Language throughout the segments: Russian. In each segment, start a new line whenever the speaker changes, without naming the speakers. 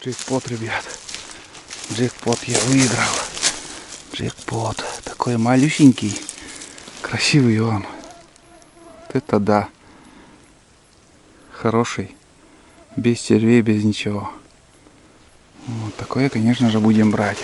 Джекпот, ребят. Джекпот я выиграл. Джекпот. Такой малюсенький. Красивый он. Вот это да. Хороший. Без червей, без ничего. Вот такое, конечно же, будем брать.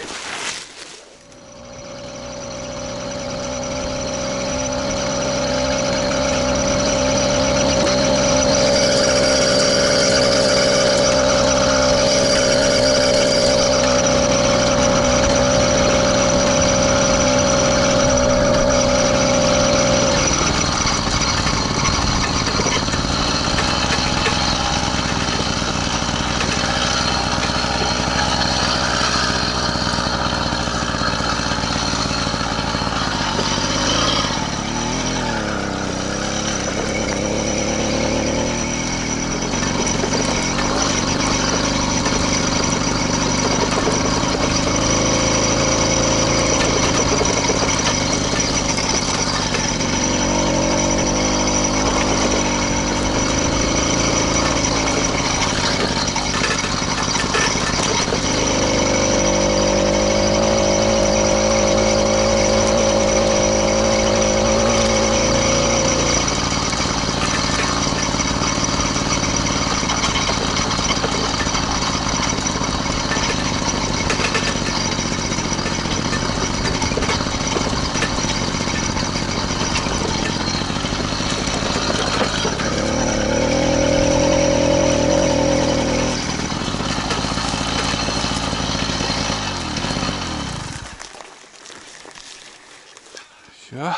Все,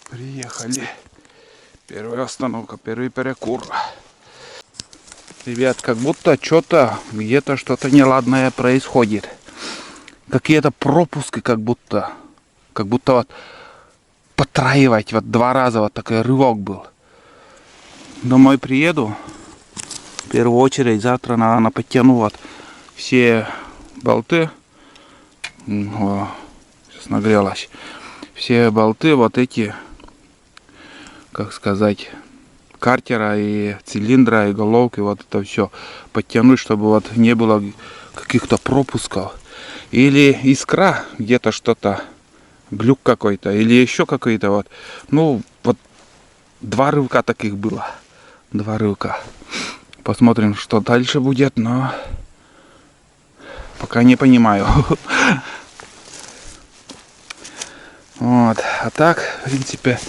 приехали. Первая остановка, первый перекур. Ребят, как будто что-то, где-то что-то неладное происходит. Какие-то пропуски, как будто вот потраивать, вот 2 раза вот такой рывок был. Домой приеду, в первую очередь завтра, наверное, подтяну вот все болты. О, сейчас нагрелась. Все болты вот эти, как сказать, картера и цилиндра и головки, вот это все подтянуть, чтобы вот не было каких-то пропусков. Или искра, где-то что-то, глюк какой-то, или еще какой-то вот. Ну, вот 2 рывка таких было. 2 рывка. Посмотрим, что дальше будет, но пока не понимаю. Вот, а так, в принципе,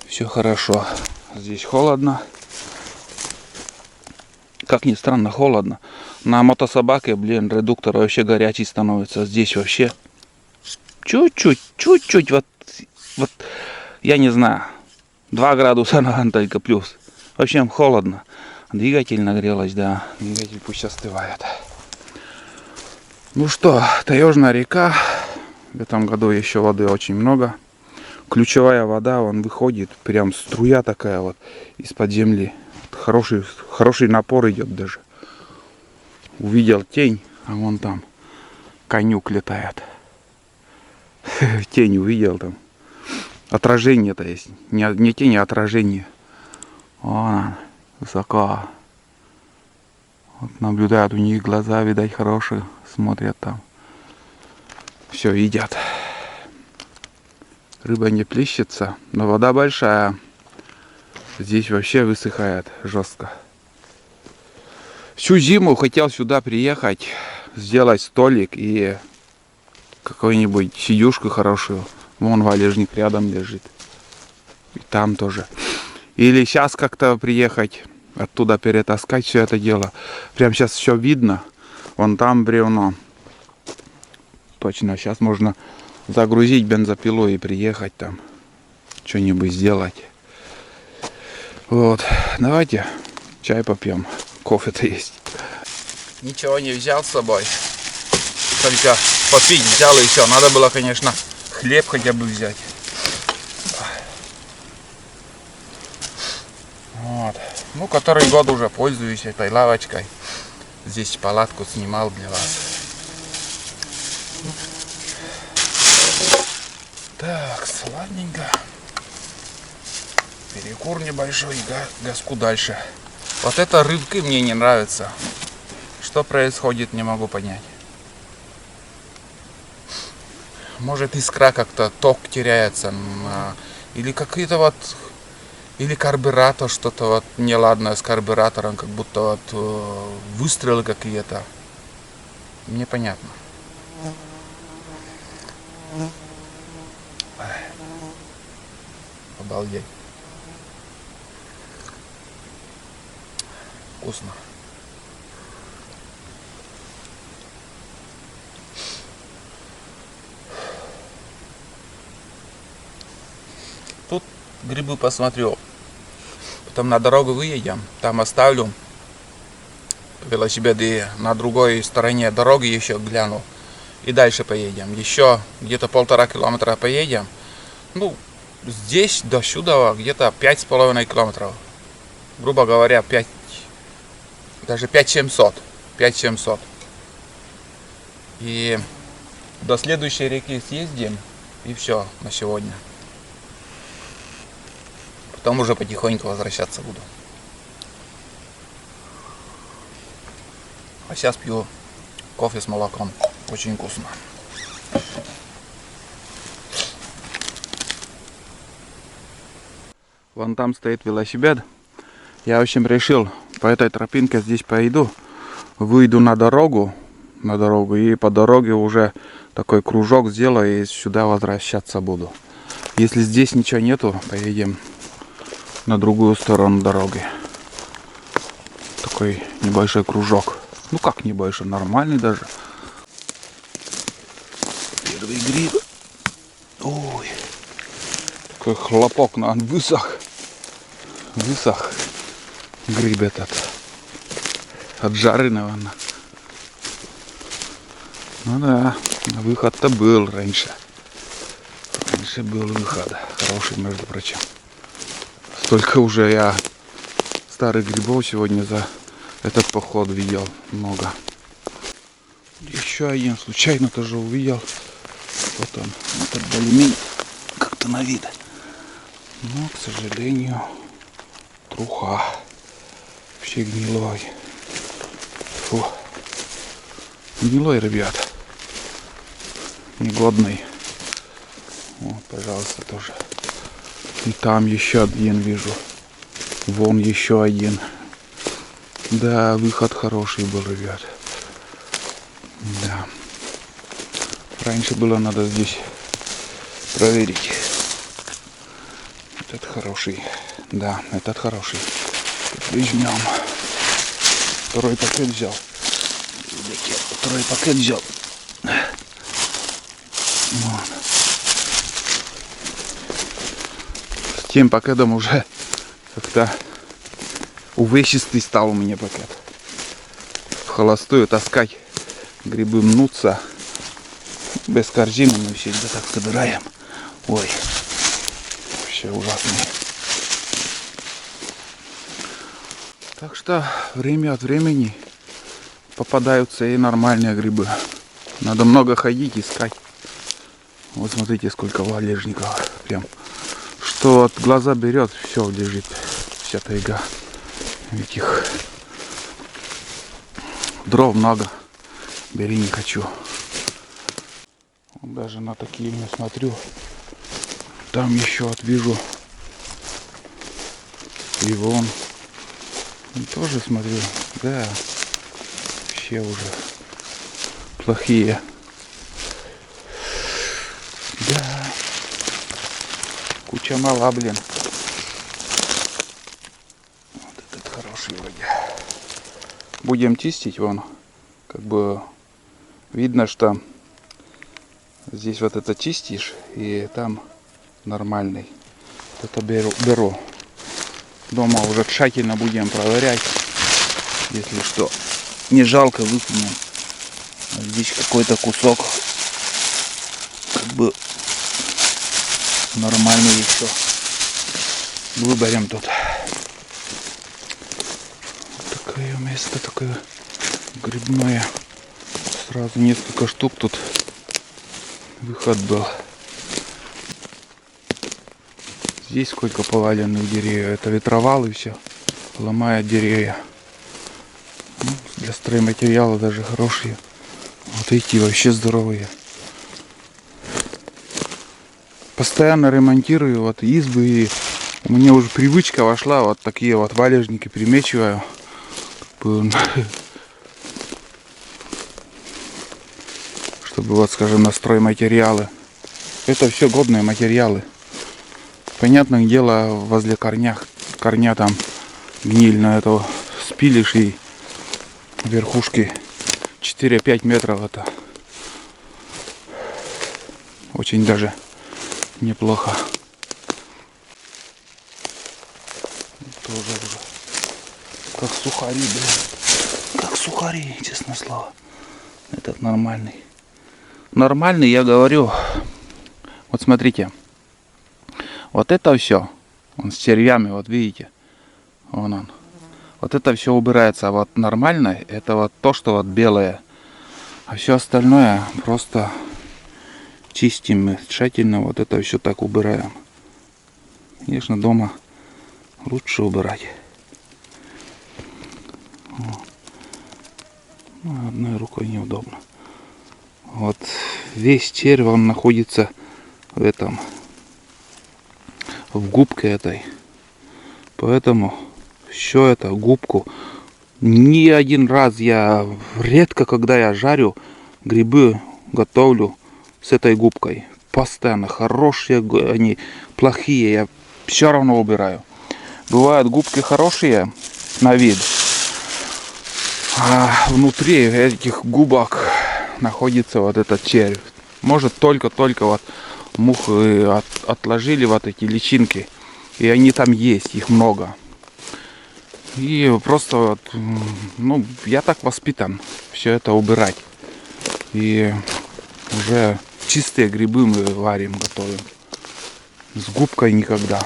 все хорошо. Здесь холодно. Как ни странно, холодно. На мотособаке, блин, редуктор вообще горячий становится. Здесь вообще чуть-чуть, вот, я не знаю, 2 градуса, наверное, только плюс. В общем, холодно. Двигатель нагрелась, да. Двигатель пусть остывает. Ну что, Таежная река. В этом году еще воды очень много. Ключевая вода, он выходит, прям струя такая вот из-под земли. Хороший напор идет даже. Увидел тень, а вон там конюк летает. Тень увидел там. Отражение-то есть. Не тень, а отражение. Вон он, высоко. Вот наблюдают, у них глаза, видать, хорошие. Смотрят там. Все, едят. Рыба не плещется, но вода большая. Здесь вообще высыхает жестко. Всю зиму хотел сюда приехать, сделать столик и какую-нибудь сидюшку хорошую. Вон валежник рядом лежит. И там тоже. Или сейчас как-то приехать, оттуда перетаскать все это дело. Прям сейчас все видно. Вон там бревно. Точно, сейчас можно загрузить бензопилу и приехать там. Что-нибудь сделать. Вот, давайте чай попьем. Кофе-то есть. Ничего не взял с собой. Только попить взял и все. Надо было, конечно, хлеб хотя бы взять. Вот. Ну, который год уже пользуюсь этой лавочкой. Здесь палатку снимал для вас. Так, сладненько. Перекур небольшой, газку дальше. Вот это рыбки мне не нравятся. Что происходит, не могу понять. Может, искра как-то, ток теряется. Или какие-то вот... Или карбюратор, что-то вот неладное с карбюратором, как будто вот выстрелы какие-то. Непонятно. Обалдеть. Вкусно. Тут грибы посмотрю. Потом на дорогу выедем. Там оставлю велосипед и на другой стороне дороги еще гляну. И дальше поедем. Еще где-то 1,5 километра поедем. Ну, здесь до сюда где-то 5,5 километров. Грубо говоря, 5, даже 5700. 5700. И до следующей реки съездим. И все на сегодня. Потом уже потихоньку возвращаться буду. А сейчас пью кофе с молоком. Очень вкусно. Вон там стоит велосипед. Я, в общем, решил по этой тропинке здесь пойду. Выйду на дорогу. И по дороге уже такой кружок сделаю и сюда возвращаться буду. Если здесь ничего нету, поедем на другую сторону дороги. Такой небольшой кружок. Ну как небольшой, нормальный даже. Первый гриб. Ой. Такой хлопок, но он высох. Высох. Гриб этот. От жары, наверное. Ну да, выход-то был раньше. Раньше был выход. Хороший, между прочим. Столько уже я старых грибов сегодня за этот поход видел. Много. Еще один случайно тоже увидел. Вот он. Этот более-менее как-то на вид. Но, к сожалению, труха. Вообще гнилой. Фу. Гнилой, ребят. Негодный. Вот, пожалуйста, тоже. И там еще один вижу. Вон еще один. Да, выход хороший был, ребят. Да. Раньше было надо здесь проверить. Этот хороший. Да, этот хороший. Возьмем. Второй пакет взял. Видите, второй пакет взял. Вот. С тем пакетом уже как-то увесистый стал у меня пакет. В холостую таскать грибы мнутся. Без корзины мы всегда так собираем. Ой, вообще ужасный. Так что время от времени попадаются и нормальные грибы. Надо много ходить, искать. Вот смотрите, сколько валежников. Прям, что от глаза берет, все лежит. Вся тайга. Этих дров много. Бери не хочу. Даже на такие не смотрю. Там еще вот вижу. И вон. И тоже смотрю. Да. Вообще уже плохие. Да. Куча мала, блин. Вот этот хороший вроде. Будем чистить, вон. Как бы видно, что здесь вот это чистишь, и там нормальный. Это беру. Дома уже тщательно будем проверять. Если что, не жалко, выкинем. А здесь какой-то кусок как бы нормальный еще. Выберем тут. Такое место, такое грибное. Сразу несколько штук тут. Выход был. Здесь сколько поваленных деревьев. Это ветровал и все. Ломает деревья. Ну, для стройматериала даже хорошие. Вот эти вообще здоровые. Постоянно ремонтирую вот избы, и у меня уже привычка вошла, вот такие вот валежники примечиваю. Чтобы вот, скажем, на стройматериалы. Это все годные материалы. Понятное дело, возле корня там гниль, на этого спилишь и верхушки 4-5 метров, это очень даже неплохо. Тоже уже как сухари, блин. Как сухари, честное слово. Этот нормальный. Нормальный, я говорю. Вот смотрите. Вот это все. Он с червями, вот видите. Вон он. Вот это все убирается. А вот нормально, это вот то, что вот белое. А все остальное просто чистим тщательно. Вот это все так убираем. Конечно, дома лучше убирать. Ну, одной рукой неудобно. Вот весь червь, он находится в этом, в губке этой. Поэтому все это губку. Ни один раз я редко, когда я жарю грибы, готовлю с этой губкой. Постоянно хорошие, они плохие, я все равно убираю. Бывают губки хорошие на вид, а внутри этих губок находится вот этот червь. Может только вот мухи отложили вот эти личинки, и они там есть, их много. И просто вот, ну, я так воспитан все это убирать. И уже чистые грибы мы варим, готовим. С губкой никогда.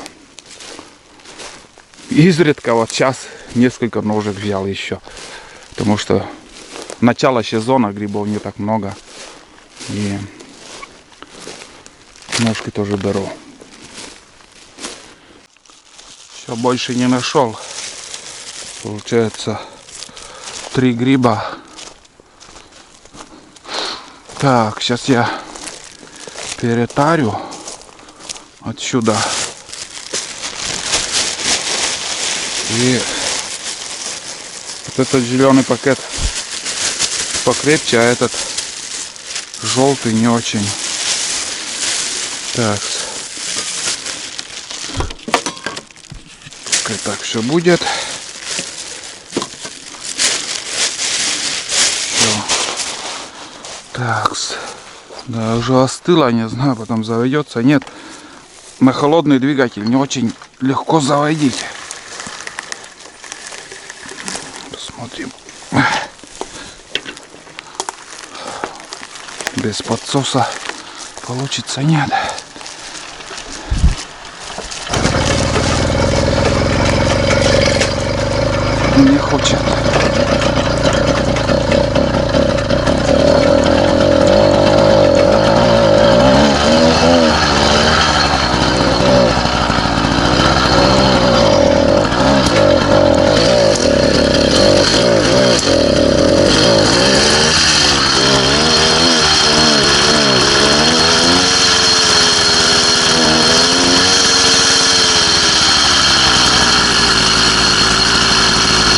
Изредка вот сейчас несколько ножек взял еще. Потому что начало сезона, грибов не так много. И ножки тоже беру. Все, больше не нашел. Получается 3 гриба. Так, сейчас я перетарю отсюда. И вот этот зеленый пакет покрепче, а этот желтый не очень. Так. Пускай так все будет. Все. Так. Да, уже остыло, не знаю, потом заведется. Нет. На холодный двигатель не очень легко заводить. Посмотрим. Без подсоса получится, нет. Не хочет.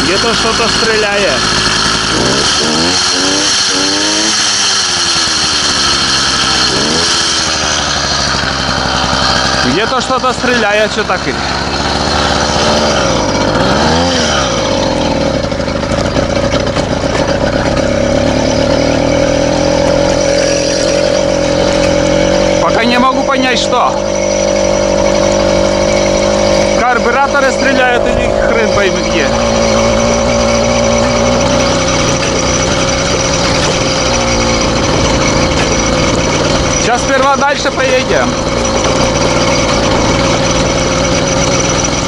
Где-то что-то стреляет. Где-то что-то стреляет, что так и. Пока не могу понять, что. Карбюраторы стреляют или хрен пойми где. Сейчас сперва дальше поедем.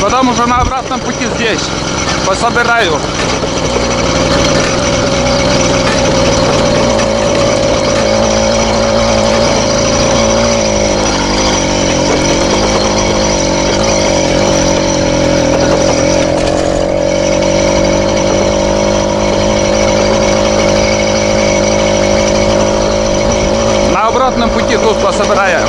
Потом уже на обратном пути здесь пособираю. собираем.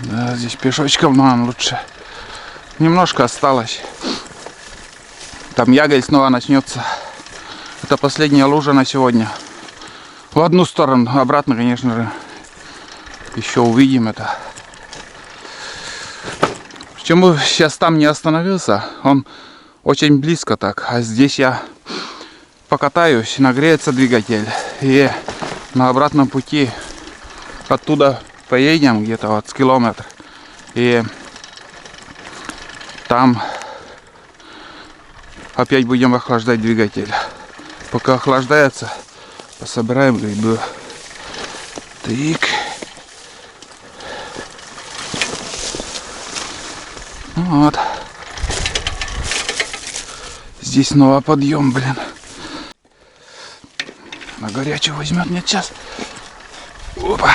Да, здесь пешочком нам лучше. Немножко осталось. Там Яголь снова начнется. Это последняя лужа на сегодня. В одну сторону, обратно, конечно же, еще увидим это. Почему сейчас там не остановился? Он очень близко так. А здесь я покатаюсь, нагреется двигатель. И на обратном пути оттуда поедем где-то вот с километр. И там опять будем охлаждать двигатель. Пока охлаждается, пособираем грибы. Так. Вот. Здесь снова подъем, блин. На горячую возьмет мне сейчас. Опа.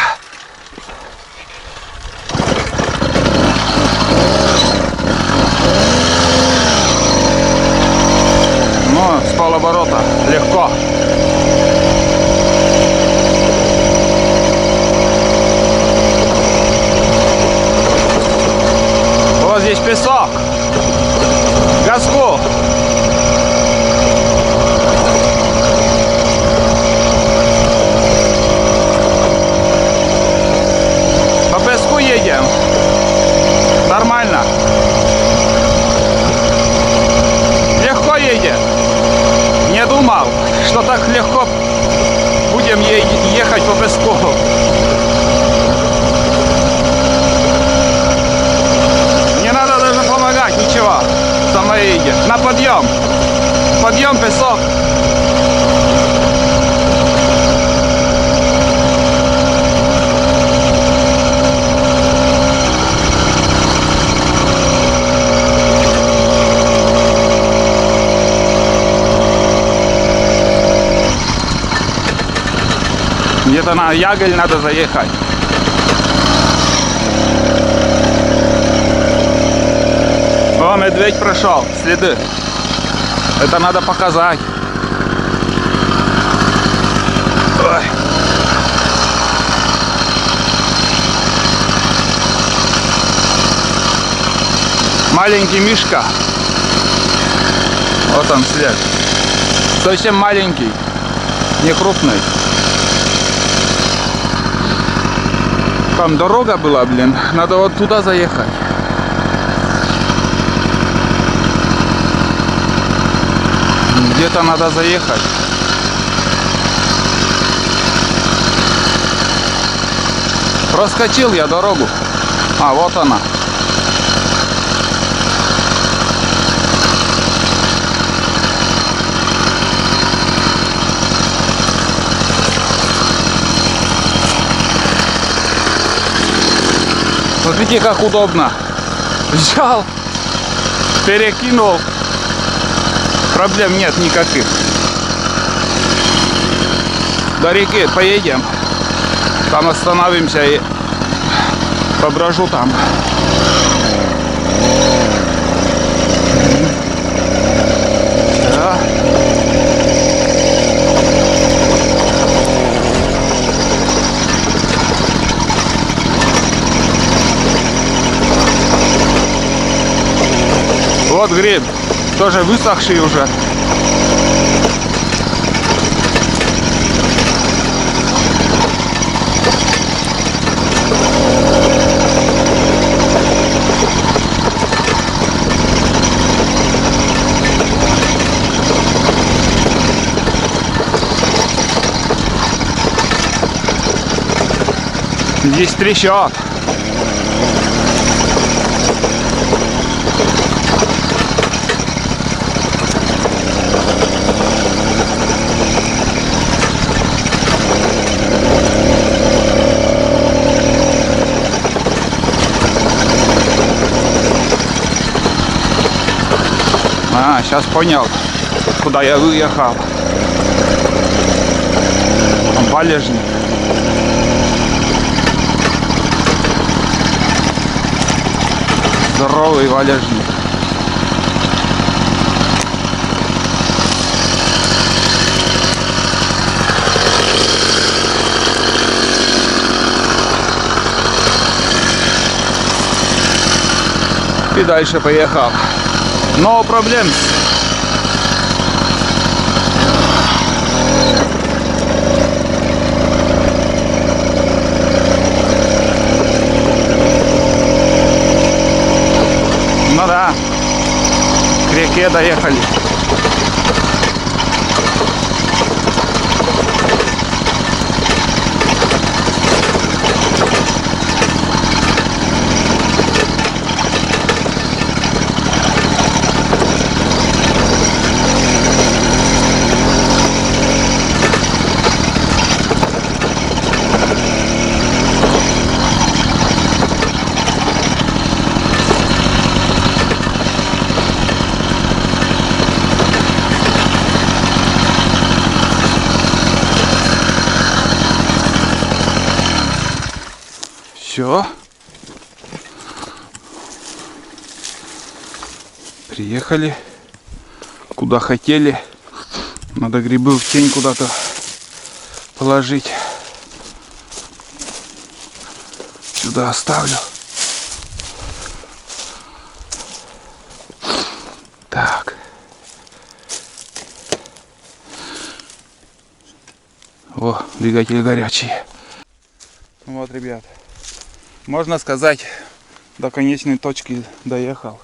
Ну, с полоборота. Легко. Вот здесь песок. Газку. По песку едем. Нормально. Легко едет. Не думал, что так легко будем ехать по песку. Не надо даже помогать, ничего. Само едет. На подъем. Подъем, песок. Где-то на Яголь надо заехать. О, медведь прошел. Следы. Это надо показать. Ой. Маленький мишка. Вот он след. Совсем маленький. Не крупный. Там дорога была, блин. Надо вот туда заехать. Где-то надо заехать. Проскочил я дорогу. А, вот она. Смотрите, как удобно. Взял, перекинул. Проблем нет никаких. До реки поедем. Там остановимся и поброжу там. Да. Вот гриб, тоже высохший уже. Здесь трещат. Сейчас понял, куда я выехал. Валежник. Здоровый валежник. И дальше поехал. No problems. Ну да, к реке доехали. Все. Приехали. Куда хотели. Надо грибы в тень куда-то положить. Сюда оставлю. Так. О, двигатель горячий. Вот, ребят. Можно сказать, до конечной точки доехал.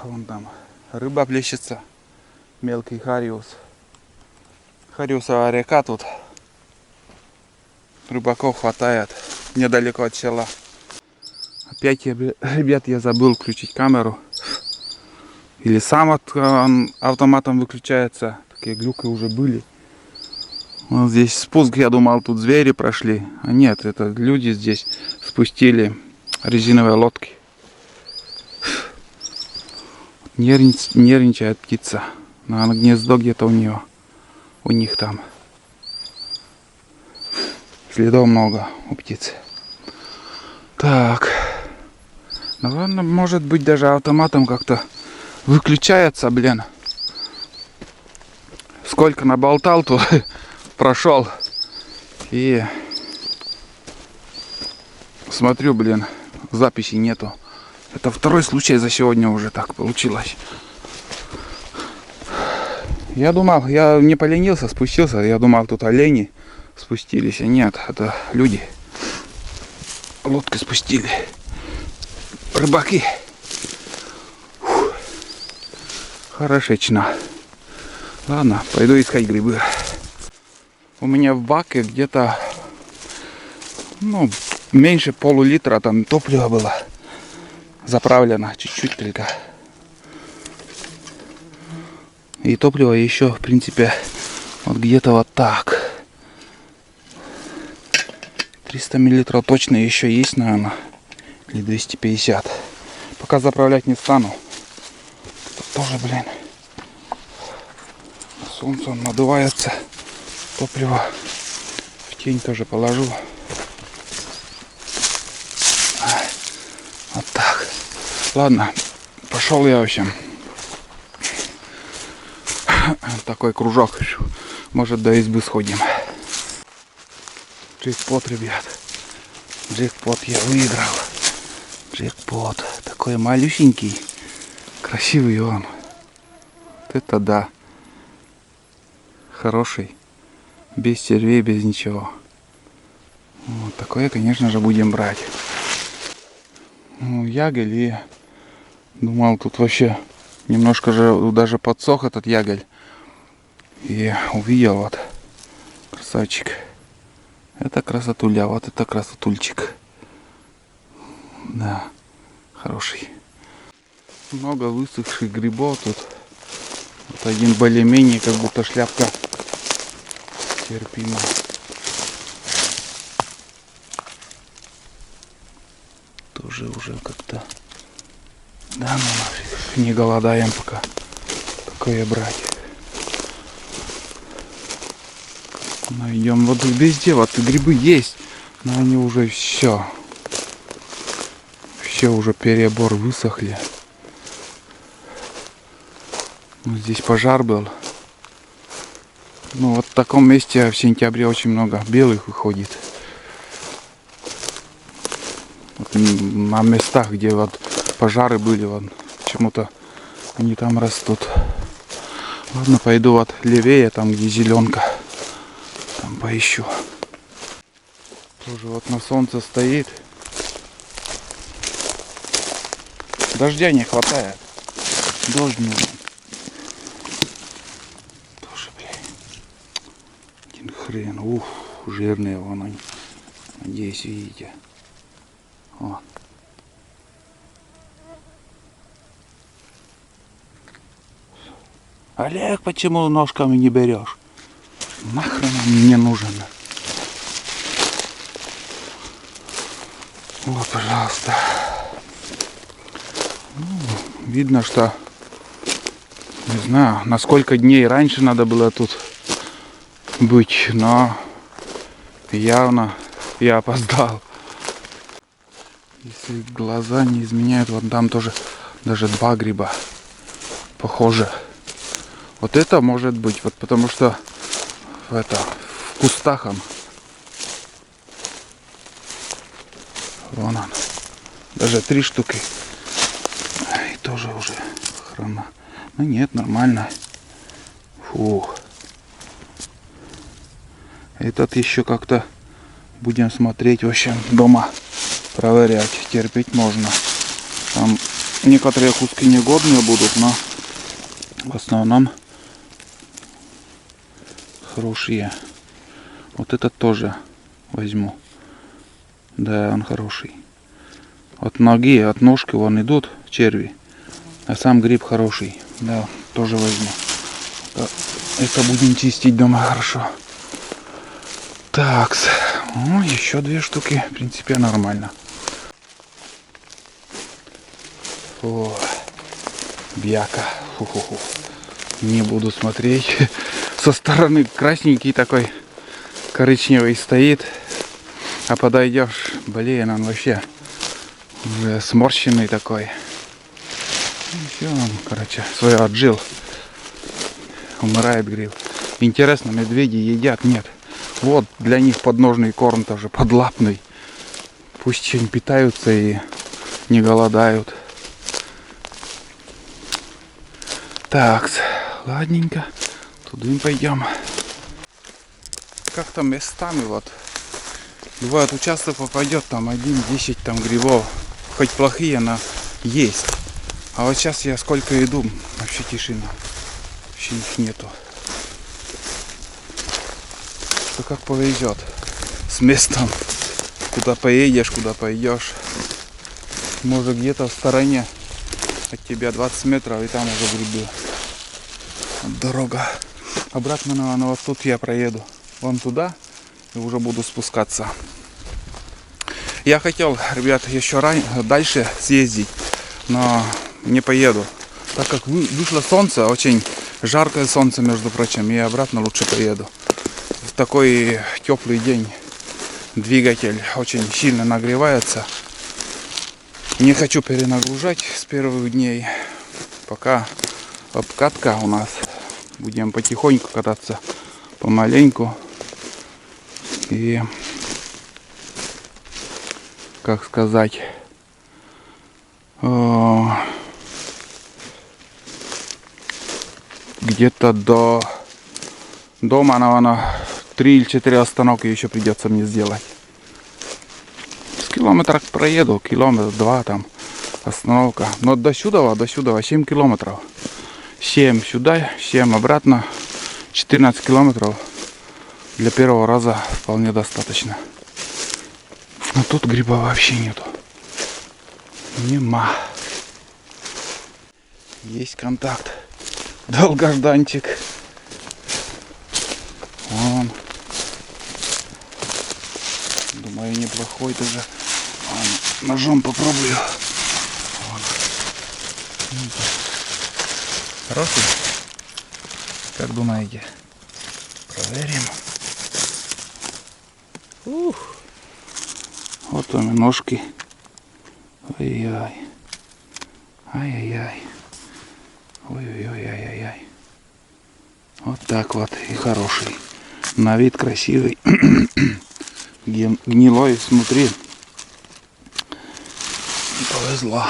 Вон там рыба плещется. Мелкий хариус. Хариусовая река тут. Рыбаков хватает. Недалеко от села. Опять, ребят, я забыл включить камеру. Или сам автоматом выключается. Такие глюки уже были. Вот здесь спуск, я думал, тут звери прошли. А нет, это люди здесь спустили резиновые лодки. Нервничает птица. Наверное, гнездо где-то у них там. Следов много у птицы. Так. Наверное, может быть, даже автоматом как-то выключается, блин. Сколько наболтал тут. Прошел и смотрю, блин, записи нету. Это второй случай за сегодня уже так получилось. Я думал, я не поленился, спустился. Я думал, тут олени спустились. А нет, это люди. Лодки спустили. Рыбаки. Фух. Хорошечно. Ладно, пойду искать грибы. У меня в баке где-то, меньше полулитра там топлива было заправлено, чуть-чуть только. И топливо еще, в принципе, вот где-то вот так. 300 миллилитров точно еще есть, наверное, или 250. Пока заправлять не стану. Тут тоже, блин, солнце надувается. Топливо в тень тоже положу. Вот так. Ладно, пошел я, в общем. Такой кружок. Может, до избы сходим. Джекпот, ребят. Джекпот я выиграл. Джекпот. такой малюсенький. Красивый он. Вот это да. Хороший. Без червей, без ничего. Вот такое, конечно же, будем брать. Ну, ягель, и думал, тут вообще немножко же даже подсох этот ягель. И увидел, вот, красавчик. Это красотуля, вот это красотульчик. Да, хороший. Много высохших грибов тут. Вот один более-менее, как будто шляпка терпима. Тоже уже как-то... Да, ну нафиг, не голодаем пока. Такое брать. Найдем воду везде, вот грибы есть, но они уже все уже перебор, высохли. Ну, здесь пожар был. Ну вот в таком месте в сентябре очень много белых выходит. Вот на местах, где вот пожары были, вот почему-то они там растут. Ладно, пойду вот левее, там где зеленка. Там поищу. Тоже вот на солнце стоит. Дождя не хватает. Дождь нужен. Тоже, блин. Один хрен. Ух, жирные вон они. Надеюсь, видите. Вот. Олег, почему ножками не берешь? Нахрен он мне нужен? Вот, пожалуйста. Ну, видно, что не знаю, на сколько дней раньше надо было тут быть, но явно я опоздал. Если глаза не изменяют, вот там тоже даже 2 гриба. Похоже. Вот это может быть, вот потому что в кустах он. Вон он. Даже 3 штуки. И тоже уже храна. Ну нет, нормально. Фух. Этот еще как-то будем смотреть, в общем, дома проверять. Терпеть можно. Там некоторые куски негодные будут, но в основном хорошие. Вот этот тоже возьму. Да, он хороший. От ноги, от ножки вон идут черви. А сам гриб хороший. Да, тоже возьму. Это будем чистить дома хорошо. Так, ну, еще 2 штуки. В принципе, нормально. О, бяка. Фу-ху-ху. Не буду смотреть. Со стороны красненький такой, коричневый стоит. А подойдешь, блин, он вообще уже сморщенный такой. И все, он, короче, свое отжил. Умирает гриб. Интересно, медведи едят? Нет. Вот для них подножный корм тоже, подлапный. Пусть чем питаются и не голодают. Так, ладненько. Туда пойдем. Как-то местами вот. Бывает, участок попадет там 1-10 там грибов. Хоть плохие, но есть. А вот сейчас я сколько иду, вообще тишина. Вообще их нету. Что как повезет. С местом. Куда поедешь, куда пойдешь. Может где-то в стороне от тебя 20 метров и там уже грибы. Вот дорога. Обратно, наверное, вот тут я проеду. Вон туда. И уже буду спускаться. Я хотел, ребят, еще дальше съездить, но не поеду. Так как вышло солнце, очень жаркое солнце, между прочим, и обратно лучше поеду. В такой теплый день двигатель очень сильно нагревается. Не хочу перенагружать с первых дней. Пока обкатка у нас. Будем потихоньку кататься, помаленьку. И, как сказать, Где-то до дома, наверное, 3 или 4 остановки еще придется мне сделать. С километров проеду, километр 2 там остановка. Но до сюда 7 километров. 7 сюда, 7 обратно. 14 километров для первого раза вполне достаточно. Но тут гриба вообще нету. Нема. Есть контакт. Долгожданчик. Вон. Думаю, неплохой даже. Вон, ножом попробую. Вон. Хороший? Как думаете? Проверим. Ух. Вот он, ножки. Ой-ой. Ай-яй-яй. Ой-ой-ой-ой-ой. Вот так вот и хороший. На вид красивый. Гнилой снутри. Повезло.